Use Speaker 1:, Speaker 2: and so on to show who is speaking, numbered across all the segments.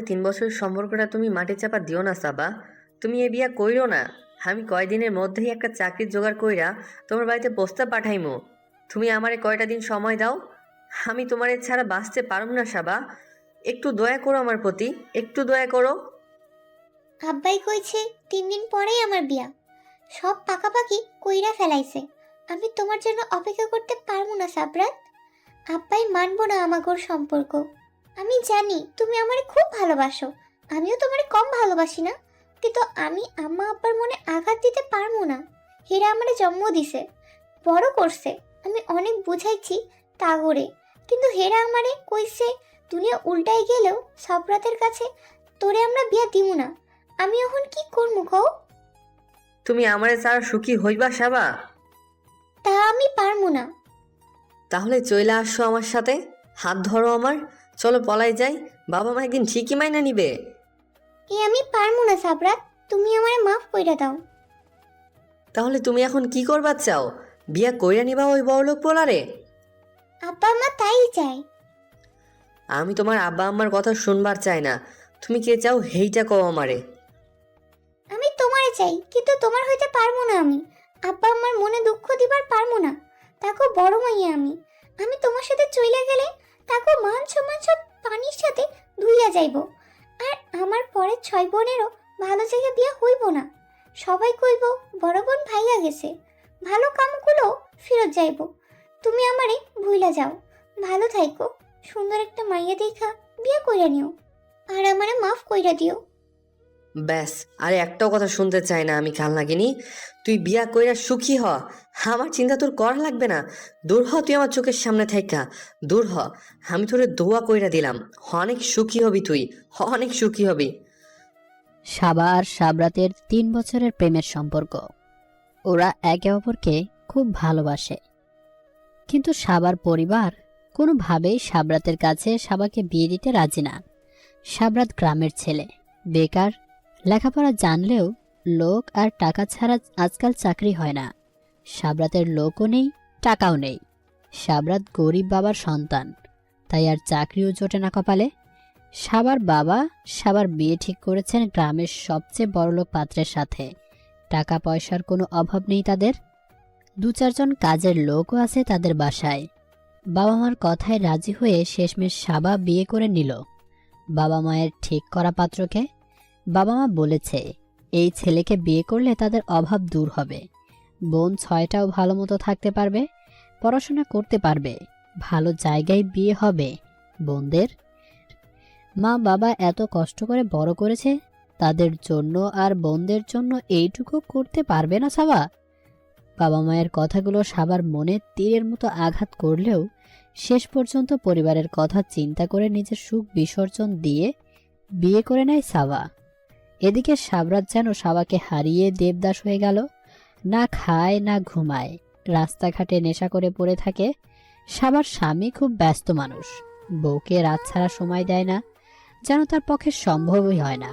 Speaker 1: 3 বছরের সম্পর্কটা তুমি মাটি চাপা দিও না সাবা। তুমি এ বিয়া কইরো না। আমি কয়দিনের মধ্যেই একটা চাকরির জোগাড় কইরা তোমার বাড়িতে প্রস্তাব পাঠাইমু। তুমি আমারে কয়টা দিন সময় দাও। আমি তোমার ছাড়া বাঁচতে পারব না সাবা। একটু দয়া করো আমার প্রতি, একটু দয়া করো।
Speaker 2: আব্বাই কইছে 3 দিন পরেই আমার বিয়া। সব পাকাপাকি কইরা ফেলাইছে। আমি তোমার জন্য অপেক্ষা করতে পারবো না সাবরাত। আব্বাই মানবো না আমাগোর সম্পর্ক। আমি জানি তুমি আমারে খুব ভালোবাসো, আমিও তোমারে কম ভালোবাসি না। কিন্তু আমি আম্মা আব্বার মনে আঘাত দিতে পারবো না। হেরা আমারে জন্ম দিছে, বড় করছে। আমি অনেক বুঝাইছি তাগরে, কিন্তু হেরা আমারে কইছে দুনিয়া উল্টাই গেলেও সাবরাতের কাছে তোরে আমরা বিয়া দিব না। আমি এখন কি করবো কও?
Speaker 1: তুমি আমারে ছাড়া সুখী হইবা সাবা?
Speaker 2: তা আমি পারবো না।
Speaker 1: তাহলে চইলা আসো আমার সাথে, হাত ধরো আমার, চলো পলাই যাই। বাবা মা একদিন ঠিকই মাইনা নিবে।
Speaker 2: আমি পারবো না সাবরাত, তুমি আমারে মাফ কইরা দাও।
Speaker 1: তাহলে তুমি এখন কি করবার চাও? বিয়া কইরা নিবা ওই বড়লোক পোলারে?
Speaker 2: আব্বা মা তাই চাই।
Speaker 1: আমি তোমার আব্বা আম্মার কথা শুনবার চাই না। তুমি কে চাও হেইটা কও আমারে।
Speaker 2: আমি তোমারে চাই, কিন্তু তোমার হইতে পারবো না আমি। আব্বা আমার মনে দুঃখ দিবার পারবো না। তাকে বড় মাইয়া আমি। আমি তোমার সাথে চইলা গেলে তাকে মান সম্মান সব পানির সাথে ধুইয়া যাইব। আর আমার পরে 6 বোনেরও ভালো জায়গা বিয়া হইব না। সবাই কইব বড় বোন ভাইয়া গেছে, ভালো কামগুলো ফেরত যাইব। তুমি আমারে ভুইলা যাও, ভালো থাইকো, সুন্দর একটা মাইয়া দেখা বিয়া কইরা নিও, আর আমারে মাফ কইরা দিও।
Speaker 1: ব্যাস, আরে একটাও কথা শুনতে চাই না আমি, কাল নাগিনি। তুই বিয়া কইরা সুখী হ, আমার চিন্তা তোর করা লাগবে না। দূর হ তুই আমার চোখের সামনে থাইকা, দূর হ। আমি তোরে দোয়া কইরা দিলাম, অনেক সুখী হবি তুই, অনেক সুখী হবি।
Speaker 3: সাবা আর সাবরাতের 3 বছরের প্রেমের সম্পর্ক। ওরা একে অপরকে খুব ভালোবাসে, কিন্তু সাবার পরিবার কোনোভাবেই সাবরাতের কাছে সাবাকে বিয়ে দিতে রাজি না। সাবরাত গ্রামের ছেলে, বেকার, লেখাপড়া জানলেও লোক আর টাকা ছাড়া আজকাল চাকরি হয় না। সাবরাতের লোকও নেই, টাকাও নেই। সাবরাত গরিব বাবার সন্তান, তাই আর চাকরিও জোটে না কপালে। সাবার বাবা সাবার বিয়ে ঠিক করেছেন গ্রামের সবচেয়ে বড়লোক পাত্রের সাথে। টাকা পয়সার কোনো অভাব নেই তাদের। 2-4 জন কাজের লোকও আছে তাদের বাসায়। বাবা মার কথায় রাজি হয়ে শেষমেশ সাবা বিয়ে করে নিল বাবা মায়ের ঠিক করা পাত্রকে। বাবা মা বলেছে এই ছেলেকে বিয়ে করলে তাদের অভাব দূর হবে, বোন 6টাও ভালো মতো থাকতে পারবে, পড়াশোনা করতে পারবে, ভালো জায়গায় বিয়ে হবে বোনদের। মা বাবা এত কষ্ট করে বড় করেছে, তাদের জন্য আর বোনদের জন্য এইটুকু করতে পারবে না সাবা? বাবা মায়ের কথাগুলো সাবার মনে তীরের মতো আঘাত করলেও শেষ পর্যন্ত পরিবারের কথা চিন্তা করে নিজের সুখ বিসর্জন দিয়ে বিয়ে করে নেয় সাবা। এদিকে সাবরাত যেন সাবাকে হারিয়ে দেবদাস হয়ে গেল। না খায় না ঘুমায়, রাস্তাঘাটে নেশা করে পড়ে থাকে। সাবার স্বামী খুব ব্যস্ত মানুষ, বউকে রাত ছাড়া সময় দেয় না, যেন তার পক্ষে সম্ভবই হয় না।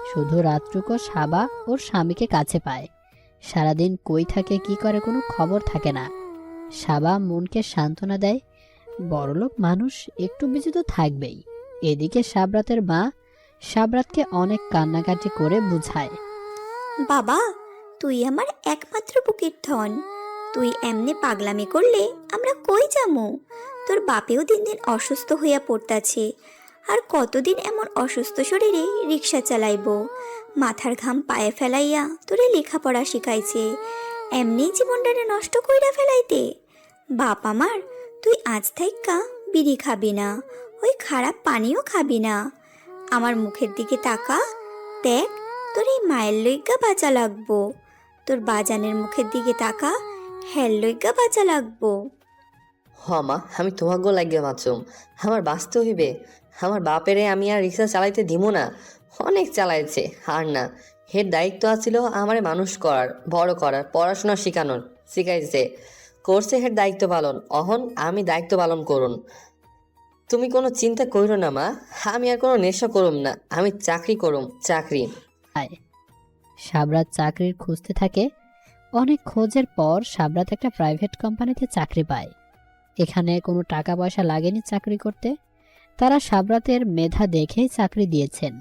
Speaker 3: শুধু রাতটুকু সাবা ওর স্বামীকে কাছে পায়। সারাদিন কই থাকে কি করে কোনো খবর থাকে না। সাবা মনকে সান্ত্বনা দেয়, বড়লোক মানুষ, একটু বিজি তো থাকবেই। এদিকে সাবরাতের মা সাবরাতকে অনেক কান্নাকাটি করে বুঝায়,
Speaker 4: বাবা, তুই আমার একমাত্র বুকের ধন। তুই এমনি পাগলামি করলে আমরা কই যামু? তোর বাপেও দিন দিন অসুস্থ হইয়া পড়তাছে। আর কতদিন এমন অসুস্থ শরীরে রিক্সা চালাইবো? মাথার ঘাম পায়ে ফেলাইয়া তোরে লেখাপড়া শিখাইছে, এমনি জীবনটারে নষ্ট কইরা ফেলাইতে? বাপ আমার, তুই আজ থাইক্কা বিড়ি খাবি না, ওই খারাপ পানিও খাবি না। আমার মুখের দিকে তাকা, দেখ তোর এই মায়ের লইগা বাঁচা লাগবো। তোর বাজানের মুখের দিকে তাকা, হ্যার লইগা বাঁচা লাগবো।
Speaker 1: হ মা, আমি তোমাকে লাগিয়ে বাঁচুম, আমার বাঁচতে হইবে। আমার বাপেরে আমি আর রিক্সা চালাইতে দিব না, অনেক চালাইছে। আর না, হের দায়িত্ব আছিল আমারে মানুষ করার, বড় করার, পড়াশোনা শিখাইছে, করছে হের দায়িত্ব পালন। অহন আমি দায়িত্ব পালন করুন। তুমি কোনো চিন্তা করো না মা, আমি আর কোনো নেশা করুম না, আমি চাকরি করুম, চাকরি।
Speaker 3: আয়। সাবরাত চাকরির খুঁজতে থাকে। অনেক খোঁজের পর সাবরাত একটা প্রাইভেট কোম্পানিতে চাকরি পায়। এখানে কোনো টাকা পয়সা লাগেনি চাকরি করতে, তারা সাবরাতের মেধা দেখেই চাকরি দিয়েছেন।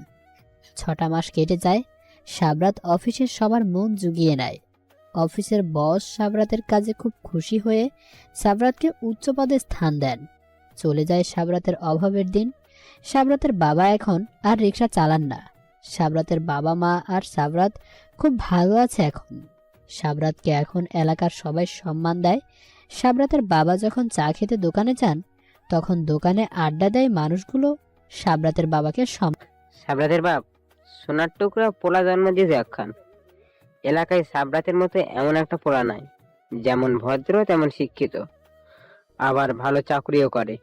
Speaker 3: 6টা মাস কেটে যায়। সাবরাত অফিসের সবার মন জুগিয়ে নেয়। অফিসের বস সাবরাতের কাজে খুব খুশি হয়ে সাবরাতকে উচ্চ পদে স্থান দেন। চলে যায় সাবরাতের অভাবের দিন। সাবরাতের বাবা এখন আর রিক্সা চালান না। সাবরাতের বাবা মা আর সাবরাত খুব ভালো আছে এখন। সাবরাতকে এখন এলাকার সবাই সম্মান দেয়। সাবরাতের বাবা যখন চা খেতে দোকানে যান, তখন দোকানে আড্ডা দেয় মানুষগুলো সাবরাতের বাবাকে
Speaker 5: সাবরাতের বাপ সোনার টুকরা পোলা জন্ম দিয়েছে একখান। এলাকায় সাবরাতের মতো এমন একটা পোলা নাই, যেমন ভদ্র তেমন শিক্ষিত, আবার ভালো চাকরিও করে।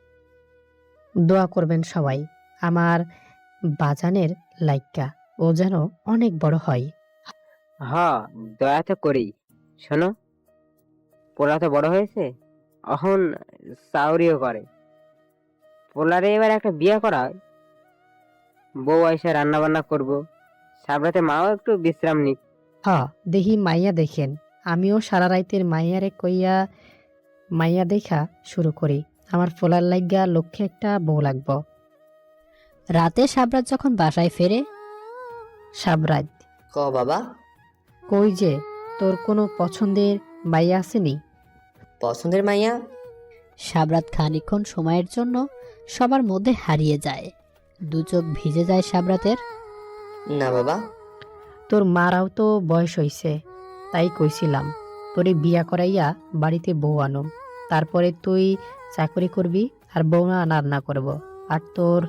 Speaker 6: দোয়া করবেন সবাই আমার বাজানের লাইক্কা, ও যেন অনেক বড় হয়।
Speaker 5: হ, দয়া তো করি। শোনো, পোলা তো বড় হয়েছে, এখন চাউরিও করে। পোলারে এবার একটা বিয়ে করা হয়। বউ এসে রান্না বান্না করবো, সাবরাতে মাও একটু বিশ্রাম নিক।
Speaker 6: দেহি মাইয়া দেখেন, আমিও সারা রাইতের মাইয়ারে কইয়া মাইয়া দেখা শুরু করি। আমার ফোলার লাইগা লক্ষ্যে একটা বউ লাগবো।
Speaker 3: রাতে সাবরাত যখন বাসায় ফেরে,
Speaker 6: সাবরাত,
Speaker 1: ক বাবা।
Speaker 6: কই যে তোর কোনো পছন্দের মাইয়া আসেনি?
Speaker 1: পছন্দের মাইয়া?
Speaker 3: সাবরাত খানিকক্ষণ সময়ের জন্য সবার মধ্যে হারিয়ে যায়। দু চোখ ভিজে যায় সাবরাতের।
Speaker 1: না বাবা।
Speaker 6: তোর মারাও তো বয়স হইছে, তাই কইছিলাম তোরে বিয়া করাইয়া বাড়িতে বউ আনো, তারপরে তুই চাকরি করবি আর বউ রান্না করব, আর তোর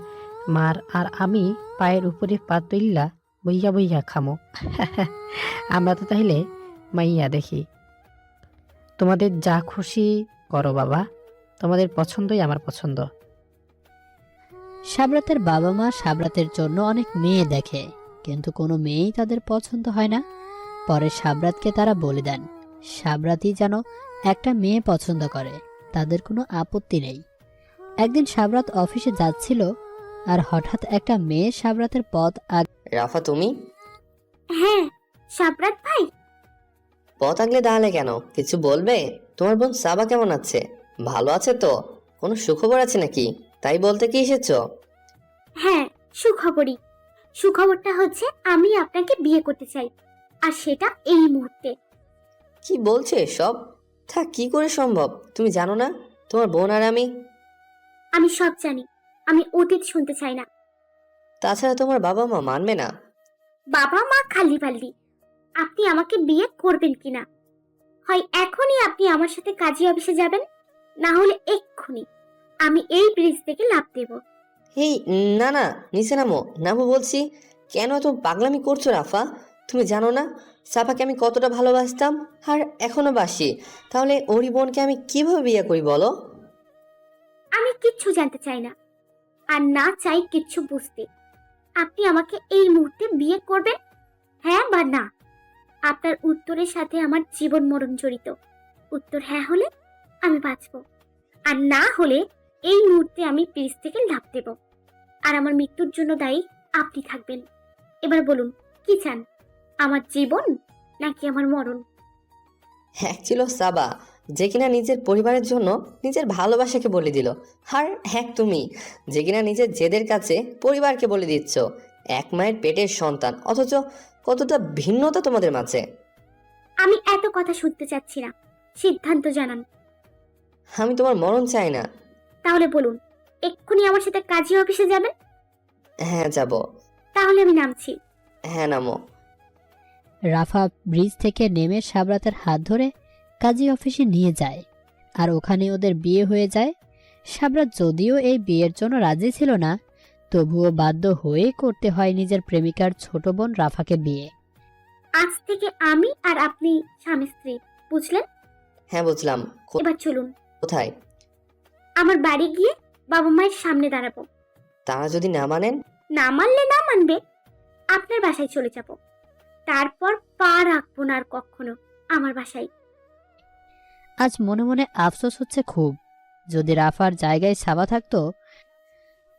Speaker 6: মার আর আমি পায়ের উপরে পা তুইল্লা বইয়া বইয়া খামো। আমরা তো তাইলে মাইয়া দেখি। তোমাদের যা খুশি করো বাবা, তোমাদের পছন্দই আমার পছন্দ।
Speaker 3: সাবরাতের বাবা মা সাবরাতের জন্য অনেক মেয়ে দেখে, কিন্তু কোনো মেয়েই তাদের পছন্দ হয় না। পরে সাবরাতকে তারা বলে দেন সাবরাতই যেন একটা মেয়ে পছন্দ করে, তাদের কোনো আপত্তি নেই। একদিন সাবরাত অফিসে যাচ্ছিল, আর হঠাৎ একটা মেয়ে সাবরাতের পথ
Speaker 1: রাফা তুমি?
Speaker 2: হ্যাঁ, সাবরাত ভাই।
Speaker 1: পথ আগলে দাঁড়ালে কেন? কিছু বলবে? তোমার বোন সাবা কেমন আছে? ভালো আছে তো? কোনো সুখবর আছে নাকি? তাই বলতে কি এসেছো?
Speaker 2: হ্যাঁ, সুখবরই। সুখবরটা হচ্ছে আমি আপনাকে বিয়ে করতে চাই, আর সেটা এই মুহূর্তে।
Speaker 1: কি বলছে সব? তা কি করে সম্ভব? তুমি জানো না তোমার বোন আর
Speaker 2: আমি সব জানি, আমি অতীত শুনতে চাই না।
Speaker 1: তাছাড়া তোমার বাবা মা মানবে না।
Speaker 2: বাবা মা খালি পাল্লি। আপনি আমাকে বিয়ে করবেন কিনা, হয় এখনই আপনি আমার সাথে কাজী অফিসে যাবেন, না হলে এক্ষুনি আমি এই ব্রিজ থেকে লাফ দেব।
Speaker 1: এই না না, নিচে নামো নামো বলছি। কেন এত পাগলামি করছো রাফা? তুমি জানো না সাফাকে আমি কতটা ভালোবাসতাম, আর এখনো বাসি। তাহলে ওরি বোনকে আমি কিভাবে বিয়ে করি বলো?
Speaker 2: আমি কিচ্ছু জানতে চাই না, আর না চাই কিচ্ছু বুঝতে। আপনি আমাকে এই মুহূর্তে বিয়ে করবেন, হ্যাঁ বা না? আপনার উত্তরের সাথে আমার জীবন মরণ জড়িত। উত্তর হ্যাঁ হলে আমি বাঁচব, আর না হলে এই মুহূর্তে আমি ব্রিজ থেকে লাফ দেব, আর আমার মৃত্যুর জন্য দায়ী আপনি থাকবেন। এবার বলুন, কি চান, আমার জীবন নাকি আমার মরণ?
Speaker 1: এক ছিল সাবা, যে কিনা নিজের পরিবারের জন্য নিজের ভালোবাসাকে বলে দিল, আর এক তুমি, যে কিনা নিজের জেদের কাছে পরিবারকে বলে দিচ্ছ। এক মায়ের পেটের সন্তান, অথচ কতটা ভিন্নতা তোমাদের মাঝে।
Speaker 2: আমি এত কথা শুনতে চাচ্ছি না, সিদ্ধান্ত জানান।
Speaker 1: আমি তোমার মরণ চাই না।
Speaker 2: তাহলে বলুন, এক্ষুনি আমার সাথে কাজী অফিসে যাবেন?
Speaker 1: হ্যাঁ যাব।
Speaker 2: তাহলে আমি নামছি।
Speaker 1: হ্যাঁ নামো।
Speaker 3: রাফা ব্রিজ থেকে নেমে সাবরাতের হাত ধরে কাজী অফিসে নিয়ে যায়, আর ওখানে ওদের বিয়ে হয়ে যায়। সাবরাত যদিও এই বিয়ের জন্য রাজি ছিল না, তবুও বাধ্য হয়ে করতে হয় নিজের প্রেমিকার ছোট বোন রাফাকে বিয়ে।
Speaker 2: আজ থেকে আমি আর আপনি স্বামী স্ত্রী, বুঝলেন?
Speaker 1: হ্যাঁ বুঝলাম।
Speaker 2: এবার চলুন,
Speaker 1: কোথায়?
Speaker 2: আমার বাড়ি গিয়ে বাবা মায়ের সামনে দাঁড়াবো।
Speaker 1: তারা যদি না মানেন?
Speaker 2: না মানলে না মানবে, আপনার বাসায় চলে যাব, তারপর পা রাখবো না আর কখনো আমার বাসায়।
Speaker 3: আজ মনে মনে আফসোস হচ্ছে খুব, যদি রাফার জায়গায় সাবা থাকতো।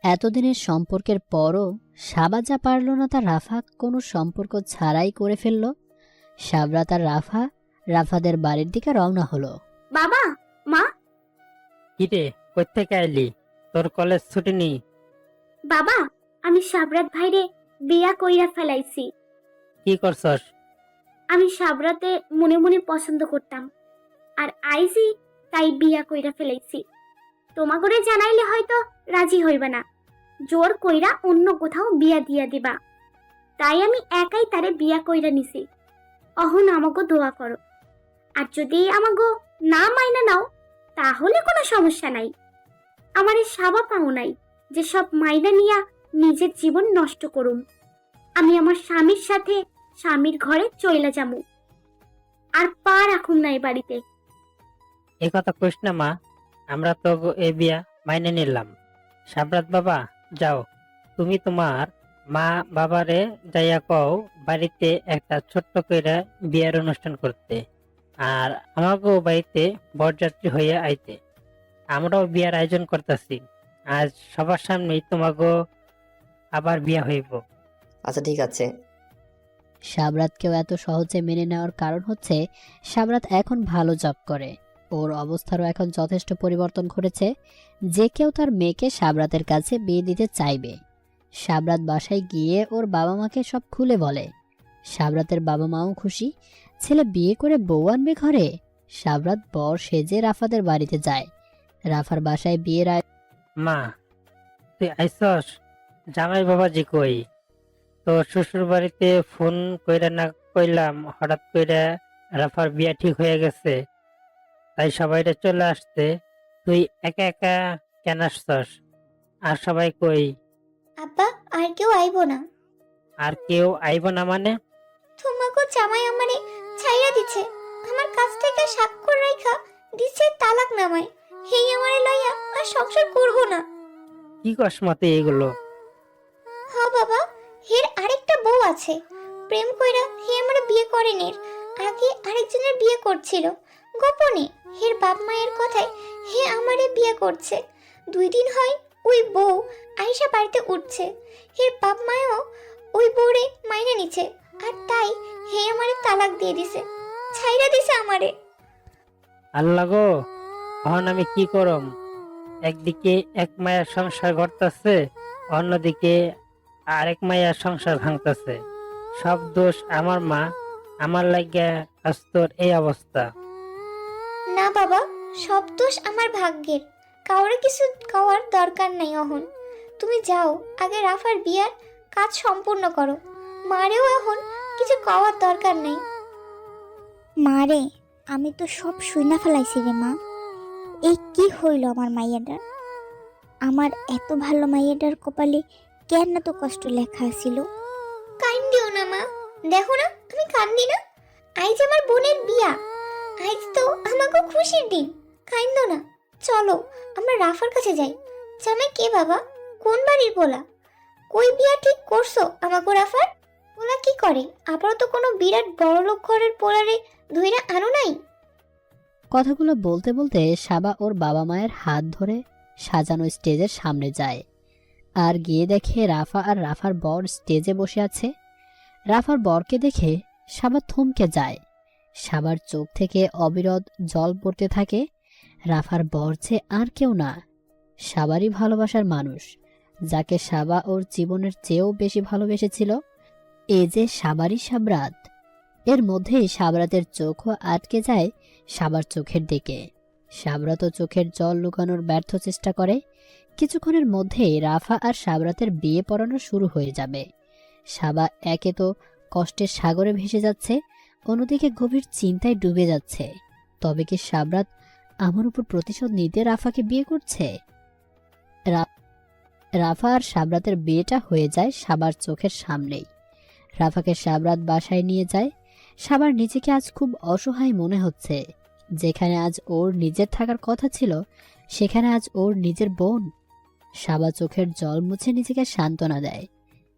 Speaker 3: এতদিনের সম্পর্কের পরও সাবা যা পারল না তা রাফা কোনো সম্পর্ক ছাড়াই করে ফেলল। সাবরাত আর রাফাদের বাড়ির দিকে রওনা হলো।
Speaker 2: বাবা, মা,
Speaker 5: কিরে, কোত্থেকে আইলি? তোর কলেজ ছুটি নেই?
Speaker 7: বাবা, আমি সাবরাত ভাইরে বিয়া কইরা ফেলাইছি।
Speaker 6: কি করছস?
Speaker 7: আমি সাবরাতে মনে মনে পছন্দ করতাম, আর আইজি তাই বিয়া কইরা ফেলাইছি। তোমাগরে জানাইলে হয়তো রাজি হইবা না, জোর কইরা অন্য কোথাও বিয়া দিয়া দিবা। তাই আমি একাই তারে বিয়া কইরা নিছি। অহন আমাগো দোয়া করো, আর যদি আমাগো না মাইনা নাও তাহলে কোনো সমস্যা নাই। আমার এই সাবা পাও নাই যে সব মাইনা নিয়া নিজের জীবন নষ্ট করুম। আমি আমার স্বামীর সাথে স্বামীর ঘরে চইলা যামু, আর পা রাখুম না এই বাড়িতে।
Speaker 6: এ কথা কইস না মা, আমরা তো এ বিয়া মাইনে নিলাম। সাবরাত বাবা, যাও তুমি তোমার মা বাবারে যাইয়া কও বাড়িতে একটা ছোট্ট কইরা বিয়ার অনুষ্ঠান করতে, আর আমাকেও বাড়িতে বরযাত্রী হইয়া আইতে। আমরাও বিয়ার আয়োজন করতেছি। আজ সবার সামনেই তোমাকেও আবার বিয়া হইব।
Speaker 1: আচ্ছা ঠিক আছে।
Speaker 3: সাবরাতকেও এত সহজে মেনে নেওয়ার কারণ হচ্ছে সাবরাত এখন ভালো জব করে। ওর অবস্থারও এখন যথেষ্ট পরিবর্তন ঘটেছে। যে কেউ তার মেয়েকে সাবরাতের কাছে বিয়ে দিতে চাইবে। সাবরাত বাসায় গিয়ে ওর বাবা মাকে সব খুলে বলে। সাবরাতের বাবা মাও খুশি, ছেলে বিয়ে করে বউ আনবে ঘরে। সাবরাত বর সেজে রাফাদের বাড়িতে যায়। রাফার বাসায় বিয়ের
Speaker 6: মা, তুই আইসস? জামাই বাবাজি কই? তো শ্বশুর বাড়িতে ফোন কইরা না কইলাম, হঠাৎ কইরা রাফার বিয়া ঠিক হয়ে গেছে, তাই সবাইটা চলে আসতে। তুই একা একা কেন আসছস? আর সবাই কই?
Speaker 2: আব্বা, আর কেউ আইবো না।
Speaker 6: আর কেউ আইব না মানে?
Speaker 2: তোমাকে জামাই আমারে ছাইরা দিছে, আমার কাছ থেকে স্বাক্ষর রাইখা দিছে তালাক নামায়। হেই আমারে লইয়া আর সংসার করবো না।
Speaker 6: কি কস মতে এগুলো?
Speaker 2: হ্যাঁ বাবা, হের আরেকটা বউ আছে। প্রেম কইরা হে আমারে বিয়ে করেনি, আগে আরেকজনের বিয়ে করছিল গোপনে। হের বাপ মায়ের কথায় হে আমারে বিয়ে করছে। 2 দিন হয় ওই বউ আয়শা বাড়িতে উঠছে। হের বাপ মায়ও ওই বউরে মাইনে নিছে, আর তাই হে আমারে তালাক দিয়ে দিছে, ছাইরা দিছে আমারে।
Speaker 6: আল্লাহ গো, এখন আমি কি করম? একদিকে এক মায়ের সংসার গড়তাছে, অন্যদিকে আরেক মায়ের সংসার ভাঙতাছে। সব দোষ আমার মা, আমার লাগিয়া আজ তোর এই অবস্থা।
Speaker 2: না বাবা, সব দোষ আমার ভাগ্যের। কাউরে কিছু কওয়ার দরকার নাই অহন। তুমি যাও, আগে রাফার বিয়ার কাজ সম্পূর্ণ করো। মারেও এখন কিছু কওয়ার দরকার নাই।
Speaker 8: মারে, আমি তো সব শুইনা ফেলাইছি রে মা। এই কি হইল আমার মাইয়াটার? আমার এত ভালো মাইয়াটার কপালে কেন না তো কষ্ট লেখা ছিল?
Speaker 2: কান্দিও না মা, দেখো না আমি কান্দি না। আজ আমার বোনের বিয়া, আজ তো আমাকে খুশির দিন। কান্দো না, চলো আমরা রাফার কাছে যাই। জামাই কে বাবা? কোন বাড়ির পোলা? কই বিয়া ঠিক করছো আমাকে রাফার? পোলা কি করে? আবারও তো কোনো বিরাট বড়লোক ঘরের পোলারে ধইরা আনো নাই?
Speaker 3: কথাগুলো বলতে বলতে সাবা ওর বাবা মায়ের হাত ধরে সাজানো স্টেজের সামনে যায়, আর গিয়ে দেখে রাফা আর রাফার বর স্টেজে বসে আছে। রাফার বরকে দেখে সাবা থমকে যায়। সাবার চোখ থেকে অবিরত জল পড়তে থাকে। রাফার বর যে আর কেউ না, সাবারই ভালোবাসার মানুষ, যাকে সাবা ওর জীবনের চেয়েও বেশি ভালোবেসেছিল। এ যে সাবারই সাবরাত। এর মধ্যেই সাবরাতের চোখও আটকে যায় সাবার চোখের দিকে। সাবরাতও চোখের জল লুকানোর ব্যর্থ চেষ্টা করে। কিছুক্ষণের মধ্যেই রাফা আর সাবরাতের বিয়ে পড়ানো শুরু হয়ে যাবে। সাবা একে তো কষ্টের সাগরে ভেসে যাচ্ছে, অন্যদিকে গভীর চিন্তায় ডুবে যাচ্ছে। তবে কি সাবরাত আমার উপর প্রতিশোধ নিতে রাফাকে বিয়ে করছে? রাফা আর সাবরাতের বিয়েটা হয়ে যায় সাবার চোখের সামনেই। রাফাকে সাবরাত বাসায় নিয়ে যায়। সাবার নিজেকে আজ খুব অসহায় মনে হচ্ছে। যেখানে আজ ওর নিজের থাকার কথা ছিল, সেখানে আজ ওর নিজের বোন। সাবা চোখের জল মুছে নিজেকে সান্ত্বনা দেয়।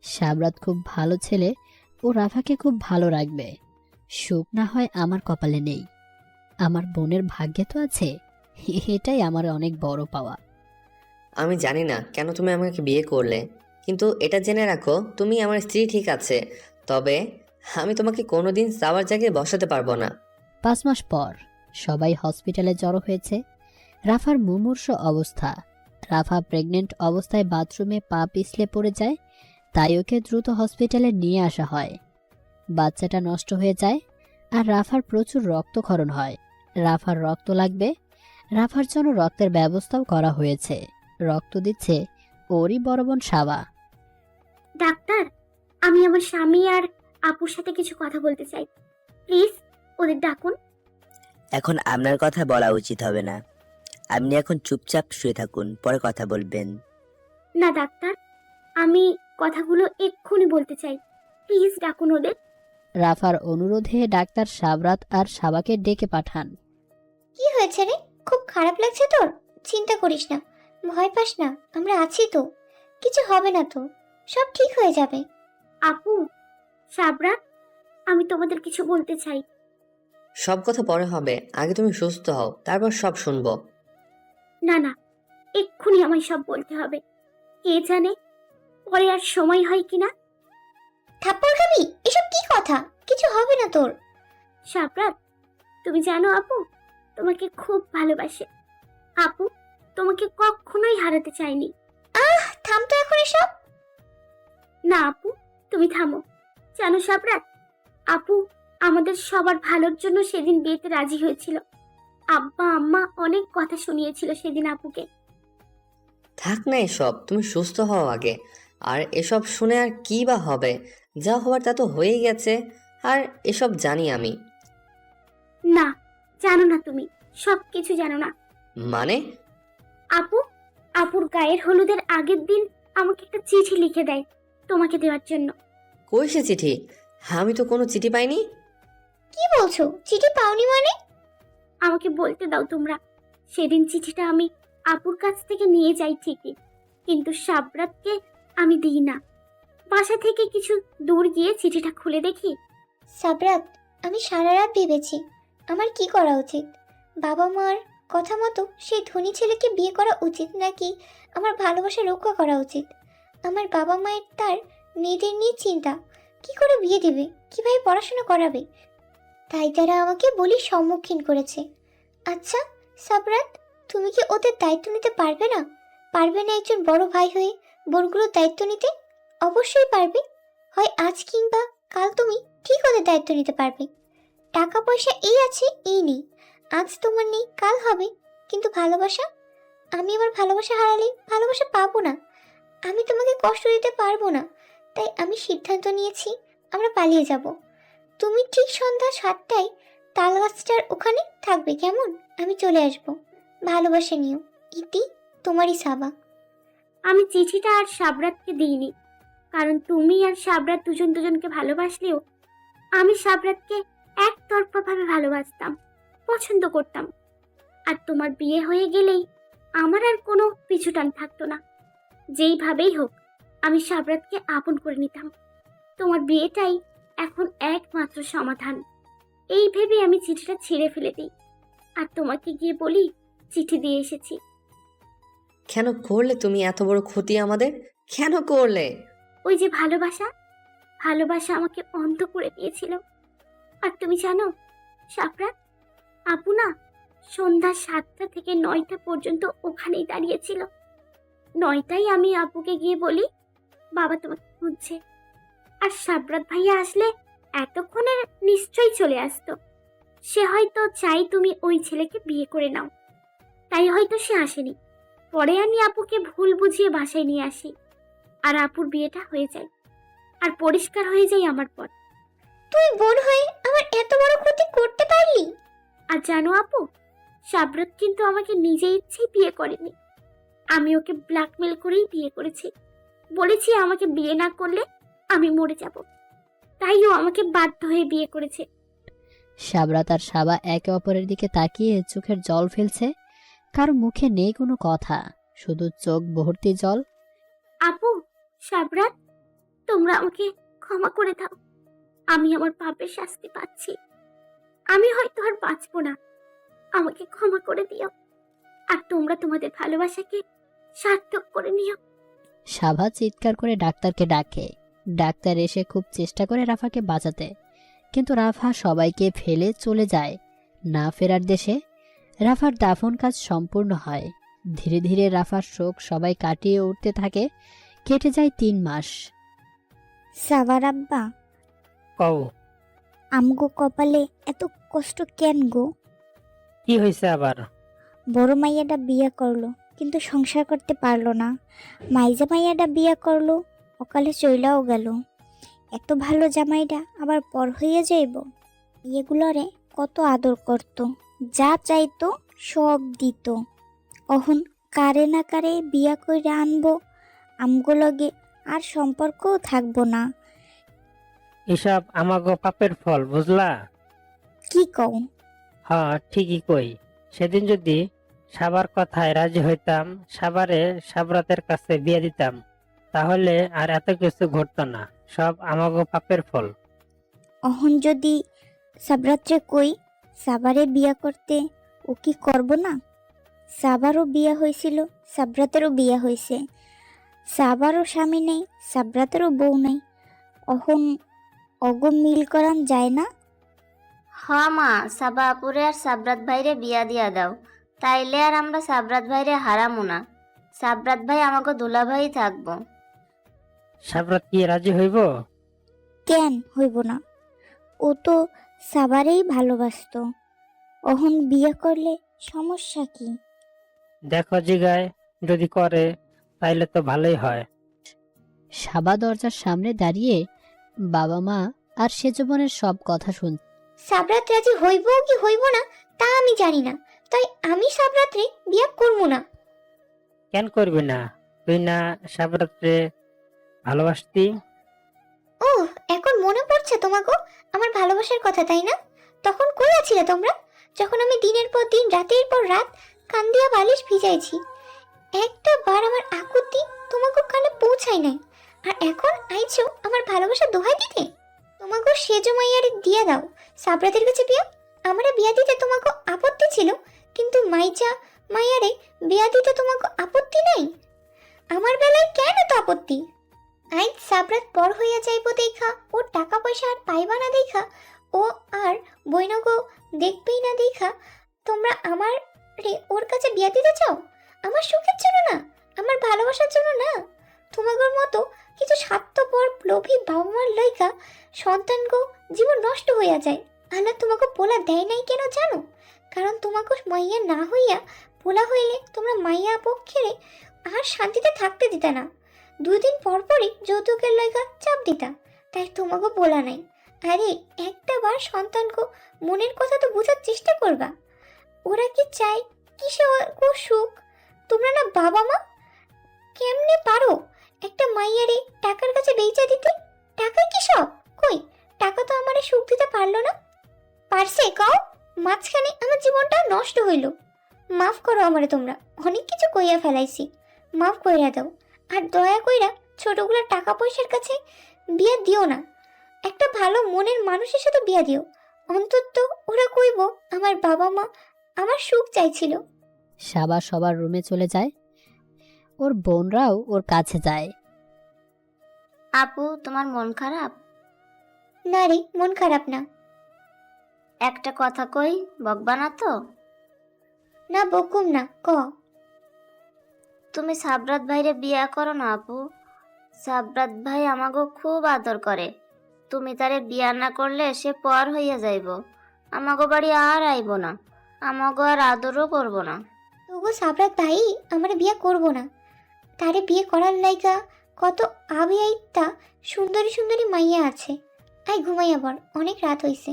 Speaker 3: সাবরাত খুব ভালো ছেলে, ও রাফাকে খুব ভালো রাখবে। সুখ না হয় আমার কপালে নেই, আমার বোনের ভাগ্যে তো আছে। এটাই আমার অনেক বড় পাওয়া।
Speaker 1: আমি জানি না কেন তুমি আমাকে বিয়ে করলে, কিন্তু এটা জেনে রাখো তুমি আমার স্ত্রী ঠিক আছে, তবে আমি তোমাকে কোনোদিন যাওয়ার জায়গায় বসাতে পারবো না।
Speaker 3: 5 মাস পর সবাই হসপিটালে জড়ো হয়েছে। রাফার মুমূর্ষ অবস্থা, রাফা প্রেগনেন্ট অবস্থায় বাথরুমে পা পিছলে পড়ে যায়, তাই ওকে দ্রুত হসপিটালে নিয়ে আসা হয়। বাচ্চাটা নষ্ট হয়ে যায় আর রাফার প্রচুর রক্তক্ষরণ হয়। রাফার রক্ত লাগবে, রাফার জন্য রক্তের ব্যবস্থাও করা হয়েছে। রক্ত দিচ্ছে ওরই বড় বোন সাবা।
Speaker 7: ডাক্তার, আমি আমার স্বামী আর আপুর সাথে কিছু কথা বলতে চাই, প্লিজ ওদের ডাকুন।
Speaker 9: এখন আপনার কথা বলা উচিত হবে না। আপনি এখন চুপচাপ শুয়ে থাকুন, পরে কথা বলবেন।
Speaker 7: না ডাক্তার, আমি কথাগুলো এক্ষুনি বলতে চাই, প্লিজ ডাকুন ওদের।
Speaker 3: রাফার অনুরোধে ডাক্তার সাবরাত আর সাবাকে ডেকে পাঠান।
Speaker 2: কি হয়েছে রে? খুব খারাপ লাগছে তোর? চিন্তা করিস না, ভয় পাস না, আমরা আছি তো, কিছু হবে না তো, সব ঠিক হয়ে যাবে।
Speaker 7: আপু, সাবরা, আমি তোমাদের কিছু বলতে চাই।
Speaker 1: সব কথা পরে হবে, আগে তুমি সুস্থ হও, তারপর সব শুনবো।
Speaker 7: না না, এক্ষুনি আমায় সব বলতে হবে। কে জানে পরে আর সময় হয় কিনা।
Speaker 2: থাপ্পড় খাবি? এসব কি কথা? কিছু হবে না তোর।
Speaker 7: সাবরাত, তুমি জানো আপু তোমাকে খুব ভালোবাসে। আপু তোমাকে কখনোই হারাতে চাইনি।
Speaker 2: থাম তো এখন এসব।
Speaker 7: না আপু, তুমি থামো। জানো সাবরাত, আপু আমাদের সবার ভালোর জন্য সেদিন বিয়েতে রাজি হয়েছিল। আব্বা আম্মা অনেক কথা শুনিয়েছিল সেদিন আপুকে।
Speaker 1: থাক না এসব, তুমি সুস্থ হও আগে। আর এসব শুনে আর কি বা হবে? যা হওয়ার তা তো হয়েই গেছে, আর এসব জানি আমি।
Speaker 7: না, জানো না, তুমি সব কিছু জানো না।
Speaker 1: মানে?
Speaker 7: আপুর গায়ের হলুদের আগের দিন আমাকে একটা চিঠি লিখে দেয় তোমাকে দেওয়ার জন্য।
Speaker 1: কই সে চিঠি? আমি তো কোনো চিঠি পাইনি।
Speaker 2: কি বলছো? চিঠি পাওনি মানে?
Speaker 7: আমাকে বলতে দাও তোমরা। সেদিন চিঠিটা আমি আপুর কাছ থেকে নিয়ে যাই ঠিকই, কিন্তু সাবরাতকে আমি দিই না। বাসা থেকে কিছু দূর গিয়ে চিঠিটা খুলে দেখি।
Speaker 2: সাবরাত, আমি সারা রাত ভেবেছি আমার কি করা উচিত। বাবা মার কথা মতো সেই ধনী ছেলেকে বিয়ে করা উচিত, নাকি আমার ভালোবাসা রক্ষা করা উচিত। আমার বাবা মায়ের তার মেয়েদের নিয়ে চিন্তা, কি করে বিয়ে দেবে, কিভাবে পড়াশোনা করাবে, তাই তারা আমাকে বলির সম্মুখীন করেছে। আচ্ছা সাবরাত, তুমি কি ওদের দায়িত্ব নিতে পারবে না? পারবে না একজন বড় ভাই হয়ে বোনগুলোর দায়িত্ব নিতে? অবশ্যই পারবে। হয় আজ কিংবা কাল তুমি ঠিক ওদের দায়িত্ব নিতে পারবে। টাকা পয়সা এই আছে এই নেই, আজ তোমার নেই কাল হবে, কিন্তু ভালোবাসা, আমি আমার ভালোবাসা হারালে ভালোবাসা পাবো না। আমি তোমাকে কষ্ট দিতে পারবো না, তাই আমি সিদ্ধান্ত নিয়েছি আমরা পালিয়ে যাব। তুমি ঠিক সন্ধ্যা 7টায় তালগাছটার ওখানে থাকবে, কেমন? আমি চলে আসব। ভালোবাসা নিও। ইতি, তোমারই সাবা।
Speaker 7: আমি চিঠিটা আর সাবরাতকে দিইনি, কারণ তুমি আর সাবরাত দুজন দুজনকে ভালোবাসলেও আমি সাবরাতকে একতরফা ভাবে ভালোবাসতাম, পছন্দ করতাম। আর তোমার বিয়ে হয়ে গেলেই আমার আর কোনো পিছুটান থাকতো না। যেইভাবেই হোক আমি সাবরাতকে আপন করে নিতাম। তোমার বিয়েটাই এখন একমাত্র সমাধান। এই ভেবে আমি চিঠিটা ছিঁড়ে ফেলে দিই আর তোমাকে গিয়ে বলি চিঠি দিয়ে এসেছি।
Speaker 1: কেন করলে তুমি এত বড় ক্ষতি আমাদের? কেন করলে?
Speaker 7: ওই যে ভালোবাসা, ভালোবাসা আমাকে অন্ধ করে দিয়েছিল। আর তুমি জানো সাবরাত, আপু না সন্ধ্যা 7টা থেকে 9টা পর্যন্ত ওখানেই দাঁড়িয়েছিল। 9টায় আমি আপুকে গিয়ে বলি বাবা তোমাকে খুঁজছে। আর সাবরাত ভাইয়া আসলে এতক্ষণে নিশ্চয়ই চলে আসতো। সে হয়তো চাই তুমি ওই ছেলেকে বিয়ে করে নাও, তাই হয়তো সে আসেনি। পরে আমি আপুকে ভুল বুঝিয়ে বাসায় নিয়ে আসি, আর আপুর বিয়েটা হয়ে যায়, আর পরিষ্কার হয়ে যায় আমার পথ।
Speaker 2: তুই বোন হয়ে আমার এত বড় ক্ষতি করতে পারলি?
Speaker 7: আর জানো আপু, সাবরাত কিন্তু আমাকে নিজে ইচ্ছেই বিয়ে করেনি। আমি ওকে ব্ল্যাকমেল করেই বিয়ে করেছি। বলেছি আমাকে বিয়ে না করলে আমি মরে যাব, তাই ও আমাকে বাধ্য হয়ে বিয়ে করেছে।
Speaker 3: সাবরাত আর সাবা একে অপরের দিকে তাকিয়ে চোখের জল ফেলছে। কারো মুখে নেই কোনো কথা, শুধু চোখ ভর্তি জল।
Speaker 7: আপু, সাবরাত, তোমরা আমাকে ক্ষমা করে দাও। আমি আমার পাপের শাস্তি পাচ্ছি। আমি হয়তো আর বাঁচবো না, আমাকে ক্ষমা করে দিও। আর তোমরা তোমাদের ভালোবাসাকে সার্থক করে নিও।
Speaker 3: সাবা চিৎকার করে ডাক্তারকে ডাকে। ডাক্তার এসে খুব চেষ্টা করে রাফাকে বাঁচাতে, কিন্তু রাফা সবাইকে ফেলে চলে যায়। না ফেরার দেশে রাফার দাফন কাজ সম্পূর্ণ হয়। ধীরে ধীরে রাফার শোক সবাই কাটিয়ে উঠতে থাকে। কেটে যায় 3 মাস।
Speaker 8: সাবার আব্বা,
Speaker 6: কও,
Speaker 8: আমগো কপালে এত কষ্ট কেন গো?
Speaker 6: কি হয়েছে আবার?
Speaker 8: বড় মাইয়াটা বিয়ে করলো কিন্তু সংসার করতে পারলো না। মাইজা মাইয়াটা বিয়ে করলো, অকালে চইলাও গেল। এত ভালো জামাইটা আবার পর হইয়া যাইব। এগুলোরে কত আদর করত, যা চাইতো সব দিত। অহন কারে না কারে বিয়া কইরা আনবো, আমগো লগে আর সম্পর্কও থাকবো না।
Speaker 6: এসব আমাগো পাপের ফল, বুঝলা?
Speaker 8: কি কও?
Speaker 6: হ্যাঁ, ঠিকই কই। সেদিন যদি সাবার কথায় রাজি হইতাম, সাবারে সাবরাতের কাছে বিয়ে দিতাম, তাহলে আর এত কিছু ঘটতো না। সব আমাগো পাপের ফল।
Speaker 8: অহন যদি সাবরাত্রে কই সাবারে বিয়া করতে, ও কি করব না? সাবারও বিয়া হয়েছিল, সাবরাতেরও বিয়া হয়েছে। সাবারও স্বামী নেই, সাবরাতেরও বউ নেই। অহন অগ মিল করান যায় না?
Speaker 10: হ মা, সাবা আপুরে আর সাবরাত ভাইরে বিয়া দিয়া দাও, তাইলে আর আমরা সাবরাত ভাইরে হারামু না। সাবরাত ভাই আমাকে দুলা ভাই থাকবো।
Speaker 6: সাবরাত কি রাজি হইব?
Speaker 8: কেন হইব না? ও তো সাবারেই ভালোবাসতো। অহন বিয়ে করলে সমস্যা কি?
Speaker 6: দেখো জিগায়, যদি করে তাইলে তো ভালোই হয়।
Speaker 3: সাবা দরজার সামনে দাঁড়িয়ে বাবা মা আর সেজবনের সব কথা শুন।
Speaker 2: সাবরাত রাজি হইব কি হইব না তা আমি জানি না, তাই আমি সাবরাত্রে বিয়া করবো না।
Speaker 6: কেন করবি না? তুই না সাবরাতরে ভালোবাসতি?
Speaker 2: ও, এখন মনে পড়ছে তোমাকে আমার ভালোবাসার কথা, তাই না? তখন কই আছিলে তোমরা, যখন আমি দিনের পর দিন রাতের পর রাত কান্দিয়া বালিশ ভিজাইছি? একটা বার আমার আকুতি তোমাকে কানে পৌঁছাই নাই, আর এখন আইছো আমার ভালোবাসা দোহাই দিতে? তোমাকে সেজো মাইয়ারে দিয়ে দাও সাবরাতের কাছে বিয়া। আমারে বিয়া দিতে তোমাকে আপত্তি ছিল, কিন্তু মাইজা মাইয়ারে বিয়া দিতে তোমাকে আপত্তি নাই। আমার বেলায় কেন তো আপত্তি? আইজ সাবরাত পর হইয়া যাইব দেখা, ও টাকা পয়সা আর পাইবা না দেখা, ও আর বইনগো দেখবেই না দেখা তোমরা আমার ওর কাছে বিয়া দিতে চাও? আমার সুখের জন্য না, আমার ভালোবাসার জন্য না। তোমাদের মতো কিছু স্বার্থপর লোভী বাবা মার লইকা সন্তানগো জীবন নষ্ট হইয়া যায়। আল্লাহ তোমাকে পোলা দেয় নাই কেন জানো? কারণ তোমাকে মাইয়া না হইয়া পোলা হইলে তোমরা মাইয়া পক্ষেরে আর শান্তিতে থাকতে দিতা না। 2 দিন পর পরই যৌতুকের লইগা চাপ দিতা, তাই তোমাকে বলা নাই। আরে একটা বার সন্তানকে মনের কথা তো বোঝার চেষ্টা করবা। ওরা কি চায় কিসে ও সুখ? তোমরা না বাবা মা, কেমনে পারো একটা মাইয়ারে টাকার কাছে বেচা দিতে? টাকা কি সব? কই, টাকা তো আমারে সুখ দিতে পারলো না। পারছে কও? মাঝখানে আমার জীবনটা নষ্ট হইল। মাফ করো আমারে, তোমরা অনেক কিছু কইয়া ফেলাইছি, মাফ কইরা দাও। আর দয়া কইরা ছোটগুলো টাকা পয়সার কাছে বিয়া দিও না, একটা ভালো মনের মানুষের সাথে বিয়া দিও। অন্তত ওরা কইব আমার বাবা মা আমার সুখ চাইছিল।
Speaker 3: সাবা সবার রুমে চলে যায়। ওর বোনরাও ওর কাছে যায়।
Speaker 10: আপু, তোমার মন খারাপ?
Speaker 2: না রে, মন খারাপ না।
Speaker 10: একটা কথা কই, বকবা না তো?
Speaker 2: না বকুম না, ক।
Speaker 10: তুমি সাবরাত ভাইরে বিয়া করো না আপু। সাবরাত ভাই আমাকে খুব আদর করে। তুমি তারে বিয়া না করলে সে পর হইয়া যাইব, আমাগো বাড়ি আর আইব না, আমাগো আর আদরও করব না।
Speaker 2: তবু সাবরাত ভাই আমার বিয়ে করব না। তারে বিয়ে করার লাইগা কত আবিয়াইতা সুন্দরী সুন্দরী মাইয়া আছে। আই ঘুমাইয়া পর, অনেক রাত হইছে।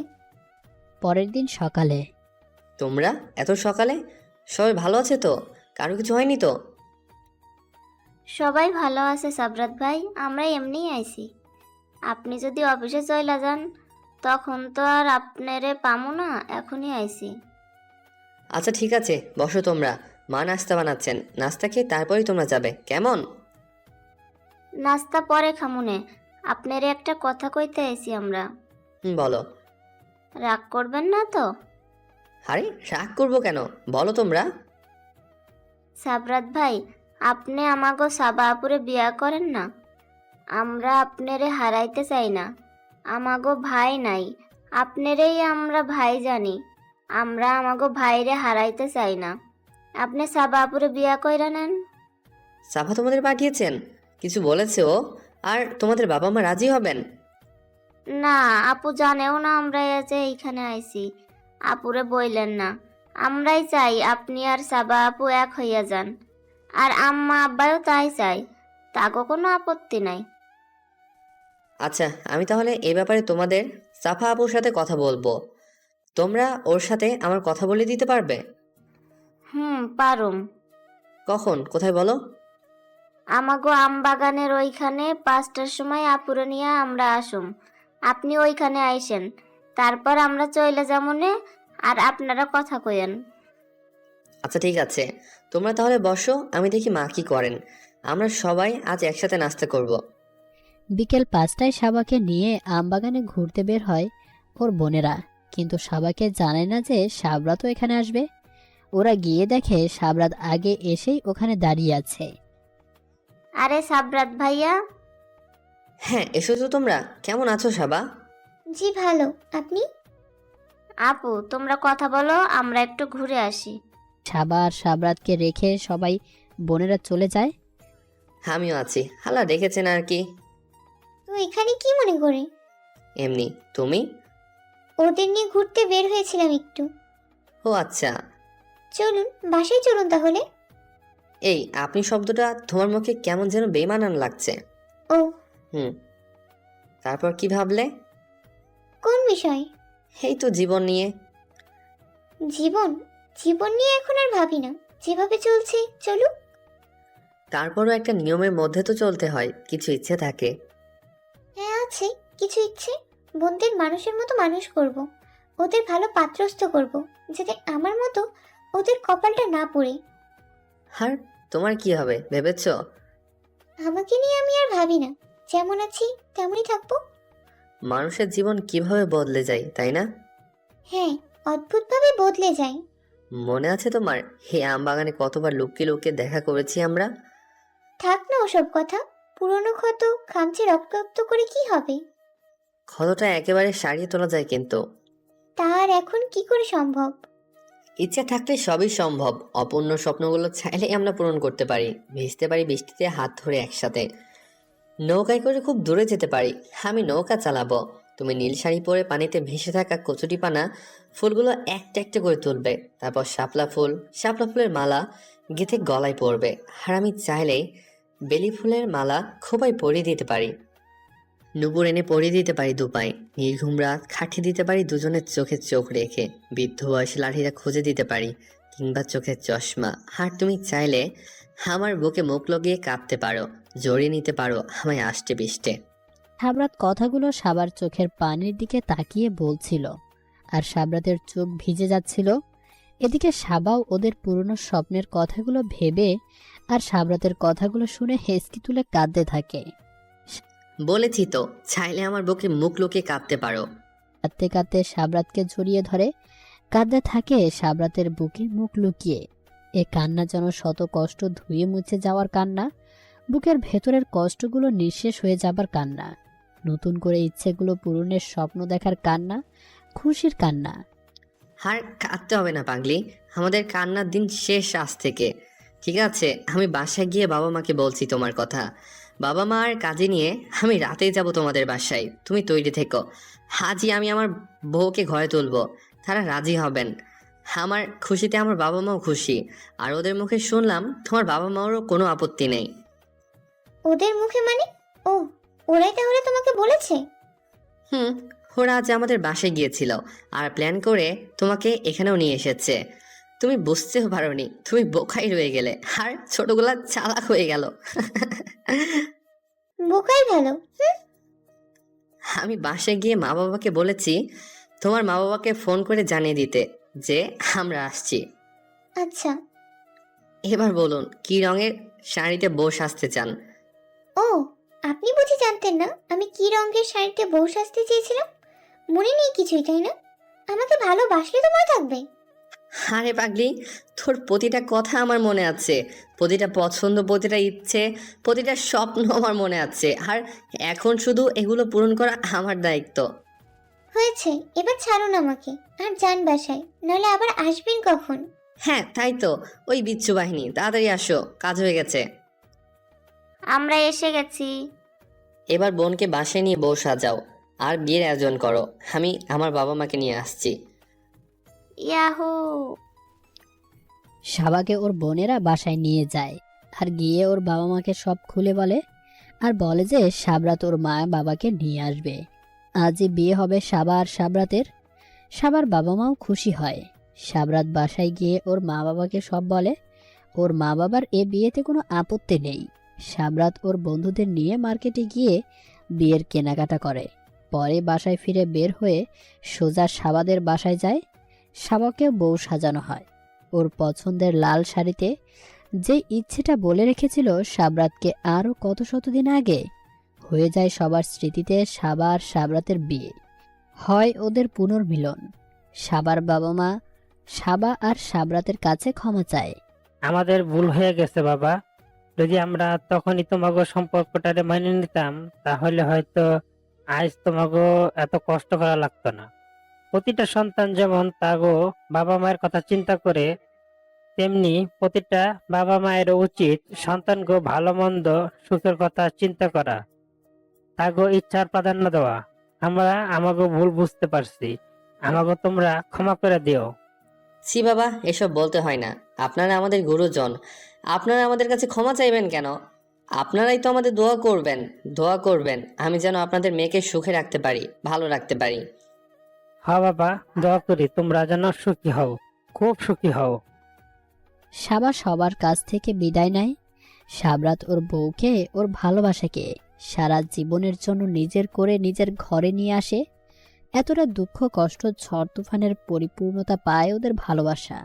Speaker 3: পরের দিন সকালে।
Speaker 1: তোমরা এত সকালে? সবাই ভালো আছে তো? কারো কিছু হয়নি তো?
Speaker 10: সবাই ভালো আছে সাবরাত ভাই, আমরা এমনিই আইছি। আপনি যদি অফিসে চইলা যান তখন তো আর আপনারে পামু না, এখনই আইছি।
Speaker 1: আচ্ছা ঠিক আছে, বসো তোমরা। মা নাস্তা বানাচ্ছেন, নাস্তা খেয়ে তারপরেই তোমরা যাবে, কেমন?
Speaker 10: নাস্তা পরে খামুনে, আপনারে একটা কথা কইতে আইছি আমরা।
Speaker 1: বলো।
Speaker 10: রাগ করবেন না তো?
Speaker 1: আরে রাগ করবো কেন, বলো তোমরা।
Speaker 10: সাবরাত ভাই, আপনি আমাগো সাবা আপুরে বিয়া করেন না। আমরা আপনারে হারাইতে চাই না। আমাগো ভাই নাই, আপনারেই আমরা ভাই জানি। আমরা আমাগো ভাইরে হারাইতে চাই না। আপনি সাবা আপুরে বিয়া কইরা নেন।
Speaker 1: সাফা তোমাদের পাঠিয়েছেন? কিছু বলেছে ও? আর তোমাদের বাবা মা রাজি হবেন?
Speaker 10: না, আপু জানেও না আমরা এই যে এইখানে আইছি। আপুরে বইলেন না। আমরাই চাই আপনি আর সাবা আপু এক হইয়া যান। আর আম্মা আব্বাও তাই চাই। তাগো কোনো আপত্তি নাই।
Speaker 1: আচ্ছা, আমি তাহলে এই ব্যাপারে তোমাদের সাফা আপুর সাথে কথা বলবো। তোমরা ওর সাথে আমার কথা বলে দিতে পারবে?
Speaker 10: পারুম।
Speaker 1: কখন, কোথায় বলো?
Speaker 10: আমাগো আম বাগানের ওইখানে 5টার সময় আপুরে নিয়ে আমরা আসুম। আপনি ওইখানে আইসেন, তারপর আমরা চলে যামনে। আর আপনারা কথা কইেন।
Speaker 1: আচ্ছা ঠিক আছে, তোমরা তাহলে বসো, আমি দেখি মা কি করেন। আমরা সবাই আজ একসাথে নাস্তা করব।
Speaker 3: বিকেল 5টায় সাবাকে নিয়ে আমবাগানে ঘুরতে বের হয় ওর বোনেরা, কিন্তু সাবাকে জানে না যে সাবরাতও এখানে আসবে। ওরা গিয়ে দেখে সাবরাত আগে এসেই ওখানে দাঁড়িয়ে আছে।
Speaker 10: আরে সাবরাত ভাইয়া।
Speaker 1: হ্যাঁ, এসেছো তোমরা। কেমন আছো সাবা?
Speaker 2: জি ভালো, আপনি?
Speaker 10: আপু তোমরা কথা বলো, আমরা একটু ঘুরে আসি।
Speaker 3: সাবা আর সাবরাতকে রেখে সবাই বোনেরা চলে যায়।
Speaker 1: আমিও আছি। হালা রেখেছেন আর কি।
Speaker 2: তো এখানে কি মনে করে?
Speaker 1: এমনি। তুমি?
Speaker 2: ওদের নিয়ে ঘুরতে বের হয়েছিলাম একটু।
Speaker 1: ও আচ্ছা।
Speaker 2: চলুন বাসায় চলুন তাহলে।
Speaker 1: এই আপনি শব্দটা তোমার মুখে কেমন যেন বেমানান লাগছে।
Speaker 2: ও,
Speaker 1: তারপর কি ভাবলে?
Speaker 2: কোন বিষয়?
Speaker 1: এই তো জীবন নিয়ে।
Speaker 2: জীবন? জীবন নিয়ে এখন আর ভাবি না, যেভাবে চলছে চলুক।
Speaker 1: তারপরও একটা নিয়মের মধ্যে তো চলতে হয়, কিছু ইচ্ছে থাকে।
Speaker 2: হ্যাঁ আছে কিছু ইচ্ছে। বোনদের মানুষের মতো মানুষ করব, ওদের ভালো পাত্রস্থ করব, যাতে আমার মতো ওদের কপালটা না পড়ে।
Speaker 1: আর তোমার কি হবে ভেবেছো?
Speaker 2: আমাকে নিয়ে আমি আর ভাবি না, যেমন আছি তেমনই থাকবো।
Speaker 1: মানুষের জীবন কিভাবে বদলে যায়, তাই না?
Speaker 2: হ্যাঁ, অদ্ভুতভাবে বদলে যায়।
Speaker 1: মনে আছে তোমার, হে আম বাগানে কতবার লুকিয়ে লুকিয়ে দেখা করেছি আমরা?
Speaker 2: থাক না ওসব কথা, পুরনো ক্ষত খামচে রক্তাক্ত করে কি হবে?
Speaker 1: ক্ষতটা একেবারে সারিয়ে তোলা যায় কিন্তু।
Speaker 2: তার এখন কি করে সম্ভব?
Speaker 1: ইচ্ছা থাকলে সবই সম্ভব। অপূর্ণ স্বপ্নগুলো চাইলেই আমরা পূরণ করতে পারি। ভিজতে পারি বৃষ্টিতে হাত ধরে একসাথে, নৌকায় করে খুব দূরে যেতে পারি। আমি নৌকা চালাবো, তুমি নীল শাড়ি পরে পানিতে ভেসে থাকা কচুরিপানা ফুলগুলো একটা একটা করে তুলবে। তারপর শাপলা ফুলের মালা গেঁথে গলায় পরবে। আর আমি চাইলেই বেলি ফুলের মালা খোপায় পরিয়ে দিতে পারি, নুপুর এনে পরিয়ে দিতে পারি দুপায়। নির্ঘুম রাত খাটিয়ে দিতে পারি দুজনের চোখে চোখ রেখে। বৃদ্ধ বয়সে লাঠিটা খুঁজে দিতে পারি, কিংবা চোখের চশমা। আর তুমি চাইলে আমার বুকে মুখ লাগিয়ে কাঁদতে পারো, জড়িয়ে নিতে পারো আমায় আষ্টে পিষ্টে।
Speaker 3: সাবরাত কথাগুলো সাবার চোখের পানির দিকে তাকিয়ে বলছিল, আর সাবরাতের চোখ ভিজে যাচ্ছিল। এদিকে সাবাও ওদের পুরনো স্বপ্নের কথাগুলো ভেবে আর সাবরাতের কথাগুলো শুনে হেসকি তুলে কাঁদতে থাকে।
Speaker 1: বলেছি তো, চাইলে আমার বুকে মুখ লুকিয়ে কাঁদতে পারো।
Speaker 3: কাঁদতে কাঁদতে সাবরাতকে জড়িয়ে ধরে কাঁদতে থাকে সাবরাতের বুকে মুখ লুকিয়ে। এ কান্না যেন শত কষ্ট ধুয়ে মুছে যাওয়ার কান্না, বুকের ভেতরের কষ্টগুলো নিঃশেষ হয়ে যাবার কান্না, নতুন করে ইচ্ছেগুলো পূরণের স্বপ্ন দেখার কান্না, খুশির কান্না।
Speaker 1: আর কাঁদতে হবে না পাগলি, আমাদের কান্নার দিন শেষ আজ থেকে। ঠিক আছে, আমি বাসায় গিয়ে বাবা মাকে বলছি তোমার কথা। বাবা মা আর কাজে নিয়ে আমি রাতেই যাব তোমাদের বাসায়, তুমি তৈরি থেকো। আজই আমি আমার বউকে ঘরে তুলবো, তারা রাজি হবেন। আমার খুশিতে আমার বাবা মাও খুশি। আর ওদের মুখে শুনলাম তোমার বাবা মারও কোনো আপত্তি নেই।
Speaker 2: ওদের মুখে মানে? ও, ওরাই তাহলে তোমাকে বলেছে?
Speaker 1: ওরা আজ আমাদের বাসায় গিয়েছিল আর প্ল্যান করে তোমাকে এখানেও নিয়ে এসেছে। তুমি বুঝতেও পারোনি, তুমি বোকাই রয়ে গেলে, আর ছোটগুলা চালাক হয়ে গেল।
Speaker 2: বোকাই ভালো।
Speaker 1: আমি বাসায় গিয়ে মা বাবাকে বলেছি তোমার মা বাবাকে ফোন করে জানিয়ে দিতে যে আমরা আসছি।
Speaker 2: আচ্ছা।
Speaker 1: এবার বলুন, কি রঙের শাড়িতে বউ সাজতে চান?
Speaker 2: ও, আপনি বুঝি জানতেন না আমি কি রঙের শাড়িতে বউ সাজতে চেয়েছিলাম? মনে নেই কিছুই, তাই না? আমাকে ভালোবাসলে তো মনে থাকবে।
Speaker 1: আরে পাগলি, তোর প্রতিটা কথা আমার মনে আছে, প্রতিটা পছন্দ, প্রতিটা ইচ্ছে, প্রতিটা স্বপ্ন আমার মনে আছে। আর এখন শুধু এগুলো পূরণ করা আমার দায়িত্ব।
Speaker 2: হয়েছে, এবার ছাড়ুন আমাকে আর যান বাসায়, নাহলে আবার আসবেন কখন?
Speaker 1: হ্যাঁ তাই তো, ওই বিচ্ছু বাহিনী, তাড়াতাড়ি আসো, কাজ হয়ে গেছে।
Speaker 10: আমরা এসে গেছি।
Speaker 1: এবার বোনকে বাসায় নিয়ে বউ সাজাও আর বিয়ের আয়োজন করো। আমি আমার বাবা মাকে নিয়ে আসছি।
Speaker 10: ইয়াহু!
Speaker 3: সাবাকে ওর বোনেরা বাসায় নিয়ে যায় আর গিয়ে ওর বাবা মাকে সব খুলে বলে, আর বলে যে সাবরাত ওর মা বাবাকে নিয়ে আসবে। আজই বিয়ে হবে সাবা আর সাবরাতের। সাবার বাবা মাও খুশি হয়। সাবরাত বাসায় গিয়ে ওর মা বাবাকে সব বলে। ওর মা বাবার এ বিয়েতে কোনো আপত্তি নেই। সাবরাত ওর বন্ধুদের নিয়ে মার্কেটে গিয়ে বিয়ের কেনাকাটা করে। পরে বাসায় ফিরে বের হয়ে সোজা সাবাদের বাসায় যায়। সাবাকেও বউ সাজানো হয়। ওর পছন্দের লাল শাড়িতে, যে ইচ্ছেটা বলে রেখেছিল সাবরাতকে আরও কত শতদিন আগে। হয়ে যায় সবার স্মৃতিতে সাবা আর সাবরাতের বিয়ে। হয় ওদের পুনর্মিলন। সাবার বাবা মা সাবা আর সাবরাতের কাছে ক্ষমা চায়।
Speaker 5: আমাদের ভুল হয়ে গেছে বাবা। যদি আমরা তখনই তোমাকে সম্পর্কটারে মেনে নিতাম, তাহলে হয়তো আজ তোমাকে এত কষ্ট করা লাগতো না। প্রতিটা সন্তান যেমন তাগো বাবা মায়ের কথা চিন্তা করে, তেমনি প্রতিটা বাবা মায়ের উচিত সন্তানকে ভালো মন্দ সুখের কথা চিন্তা করা, তাগো ইচ্ছার প্রাধান্য দেওয়া। আমরা আমাকে ভুল বুঝতে পারছি, আমাকে তোমরা ক্ষমা করে দিও।
Speaker 1: ছি বাবা, এসব বলতে হয় না। আপনারা আমাদের গুরুজন, আপনারা আমাদের কাছে ক্ষমা চাইবেন কেন? আপনারাই তো আমাদের দোয়া করবেন, দোয়া করবেন আমি যেন আপনাদের মেয়েকে সুখে রাখতে পারি, ভালো রাখতে পারি।
Speaker 5: হ্যাঁ বাবা, দোয়া করি তোমরা যেন সুখী হও, খুব সুখী হও।
Speaker 3: সাবা সবার কাছ থেকে বিদায় নেয়। সাবরাত ওর বউকে, ওর ভালোবাসাকে সারা জীবনের জন্য নিজের করে নিজের ঘরে নিয়ে আসে। এতটা দুঃখ কষ্ট ঝড় তুফানের পরিপূর্ণতা পায় ওদের ভালোবাসা।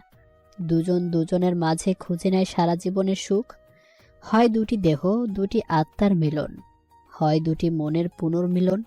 Speaker 3: দুজন দুজনের মাঝে খুঁজে নেয় সারা জীবনের সুখ। হয় দুটি দেহ, দুটি আত্মার মিলন, হয় দুটি মনের পুনর্মিলন।